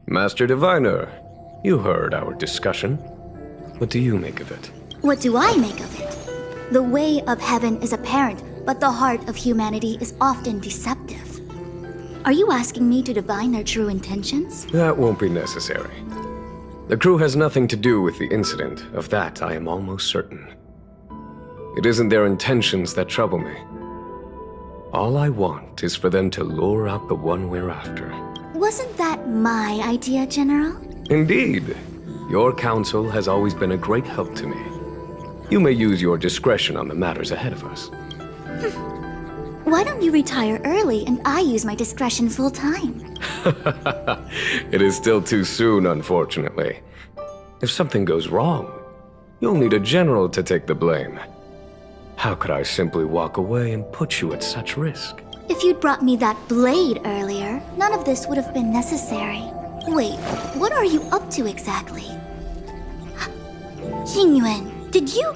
Master Diviner, you heard our discussion. What do you make of it? What do I make of it? The way of heaven is apparent, but the heart of humanity is often deceptive. Are you asking me to divine their true intentions? That won't be necessary. The crew has nothing to do with the incident. Of that, I am almost certain. It isn't their intentions that trouble me. All I want is for them to lure out the one we're after. Wasn't that my idea, General? Indeed. Your counsel has always been a great help to me. You may use your discretion on the matters ahead of us. Why don't you retire early and I use my discretion full time? It is still too soon, unfortunately. If something goes wrong, you'll need a general to take the blame. How could I simply walk away and put you at such risk? If you'd brought me that blade earlier, none of this would have been necessary. Wait, what are you up to exactly? Xuan, did you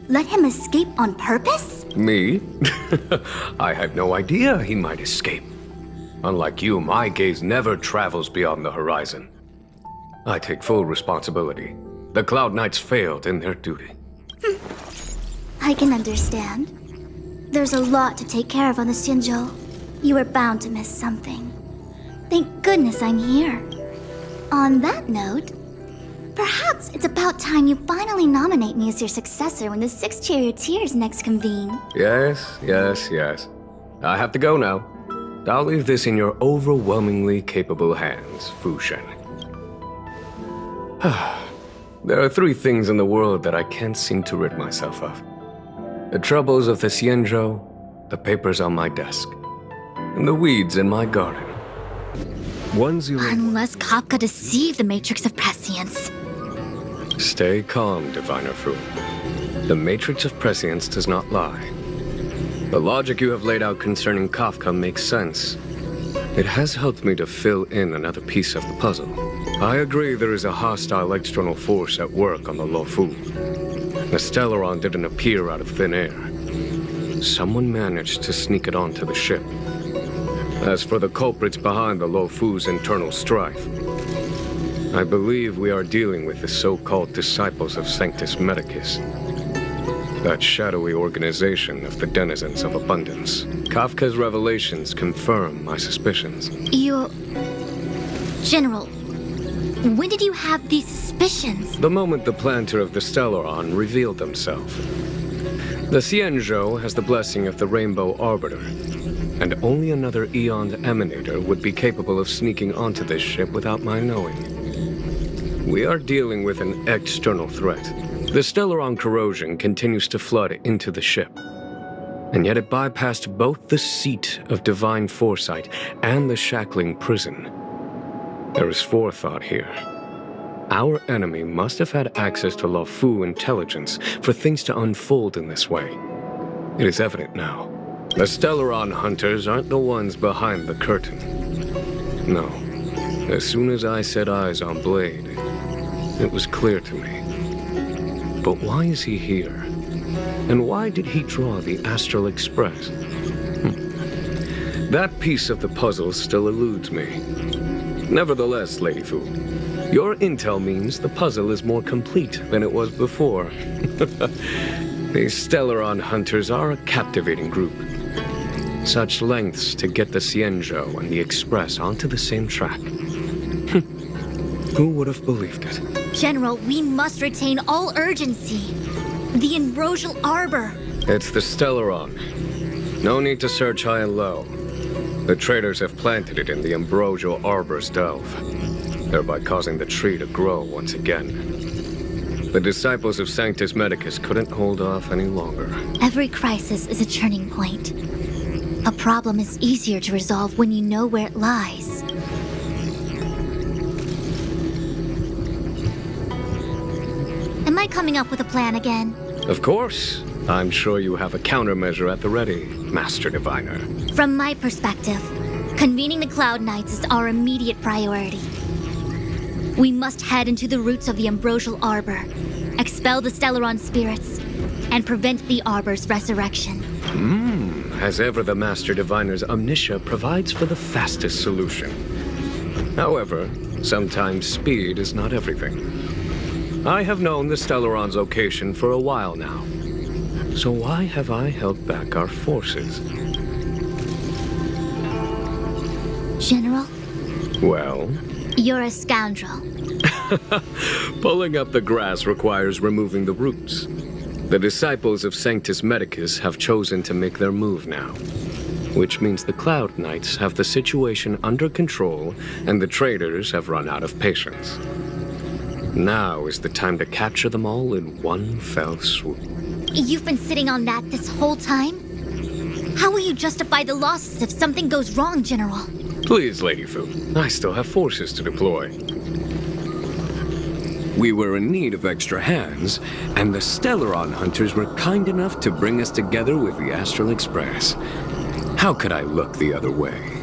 let him escape on purpose? Me? I had no idea he might escape. Unlike you, my gaze never travels beyond the horizon. I take full responsibility. The Cloud Knights failed in their duty. I can understand. There's a lot to take care of on the Xinzhou. You were bound to miss something. Thank goodness I'm here. On that note, perhaps it's about time you finally nominate me as your successor when the Six Charioteers next convene. Yes. I have to go now. I'll leave this in your overwhelmingly capable hands, Fu Shen. There are three things in the world that I can't seem to rid myself of. The troubles of the Xianzhou, the papers on my desk, and the weeds in my garden. 1-0. Unless Kafka deceived the Matrix of Prescience. Stay calm, Diviner Fu. The Matrix of Prescience does not lie. The logic you have laid out concerning Kafka makes sense. It has helped me to fill in another piece of the puzzle. I agree there is a hostile external force at work on the Luofu. The Stellaron didn't appear out of thin air. Someone managed to sneak it onto the ship. As for the culprits behind the Luofu's internal strife, I believe we are dealing with the so-called disciples of Sanctus Medicus. That shadowy organization of the denizens of abundance. Kafka's revelations confirm my suspicions. General, when did you have these suspicions? The moment the planter of the Stellaron revealed himself. The Xianzhou has the blessing of the Rainbow Arbiter, and only another Eon Emanator would be capable of sneaking onto this ship without my knowing. We are dealing with an external threat. The Stellaron corrosion continues to flood into the ship, and yet it bypassed both the seat of divine foresight and the shackling prison. There is forethought here. Our enemy must have had access to Luofu intelligence for things to unfold in this way. It is evident now. The Stellaron hunters aren't the ones behind the curtain. No. As soon as I set eyes on Blade, it was clear to me. But why is he here? And why did he draw the Astral Express? That piece of the puzzle still eludes me. Nevertheless, Lady Fu, your intel means the puzzle is more complete than it was before. These Stellaron hunters are a captivating group. Such lengths to get the Xianzhou and the Express onto the same track. Who would have believed it? General, we must retain all urgency. The Ambrosial Arbor. It's the Stellaron. No need to search high and low. The traders have planted it in the Ambrosial Arbor's delve, thereby causing the tree to grow once again. The disciples of Sanctus Medicus couldn't hold off any longer. Every crisis is a turning point. A problem is easier to resolve when you know where it lies. Am I coming up with a plan again? Of course. I'm sure you have a countermeasure at the ready, Master Diviner. From my perspective, convening the Cloud Knights is our immediate priority. We must head into the roots of the Ambrosial Arbor, expel the Stellaron spirits, and prevent the Arbor's resurrection. As ever, the Master Diviner's omniscia provides for the fastest solution. However, sometimes speed is not everything. I have known the Stellaron's location for a while now. So why have I held back our forces? General, Well, you're a scoundrel. pulling up the grass requires removing the roots. The disciples of Sanctus Medicus have chosen to make their move now, which means the Cloud Knights have the situation under control and the traders have run out of patience. Now is the time to capture them all in one fell swoop. You've been sitting on that this whole time? How will you justify the losses if something goes wrong, General? Please, Lady Fu, I still have forces to deploy. We were in need of extra hands, and the Stellaron hunters were kind enough to bring us together with the Astral Express. How could I look the other way?